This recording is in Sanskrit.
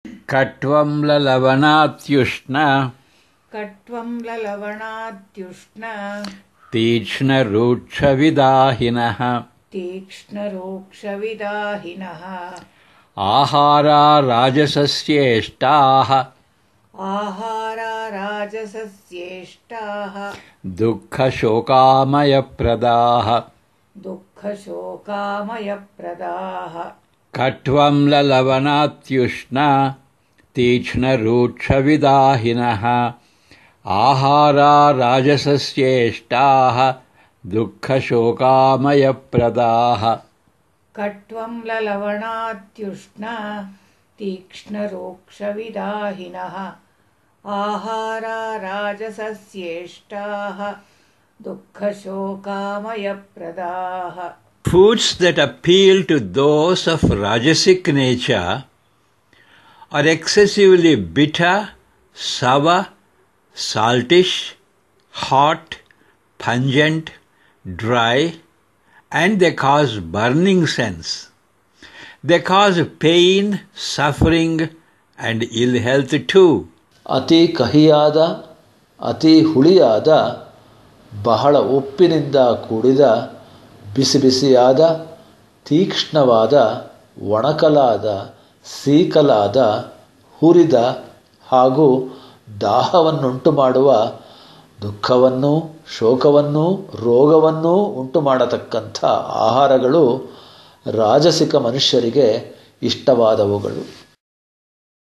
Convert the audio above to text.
कट्वं ललवणात्युष्ण तीक्ष्णरूक्षविदाहिनः आहारा राजसस्येष्टाः दुःखशोकामयप्रदाः कट्वं ललवणात्युष्ण तीक्ष्णरूक्षविदाहिनः आहारा राजसस्येष्टाः दुःखशोकामयप्रदाः कट्वं ललवणात्युष्ण तीक्ष्णरूक्षविदाहिनः आहारा राजसस्येष्टाः दुःखशोकामयप्रदाः. Foods that appeal to those of rajasic nature are excessively bitter, sour, saltish, hot, pungent, dry, and they cause burning sense. They cause pain, suffering, and ill health too. ಅತಿ ಕಹಿಯಾದ, ಅತಿ ಹುಳಿಯಾದ, ಬಹಳ ಉಪ್ಪಿನಿಂದ ಕೂಡಿದ, ಬಿಸಿ ಬಿಸಿಯಾದ, ತೀಕ್ಷ್ಣವಾದ, ಒಣಕಲಾದ, ಸೀಕಲಾದ, ಹುರಿದ ಹಾಗೂ ದಾಹವನ್ನುಂಟು ಮಾಡುವ, ದುಃಖವನ್ನು, ಶೋಕವನ್ನು, ರೋಗವನ್ನು ಉಂಟು ಮಾಡತಕ್ಕಂಥ ಆಹಾರಗಳು ರಾಜಸಿಕ ಮನುಷ್ಯರಿಗೆ ಇಷ್ಟವಾದವುಗಳು.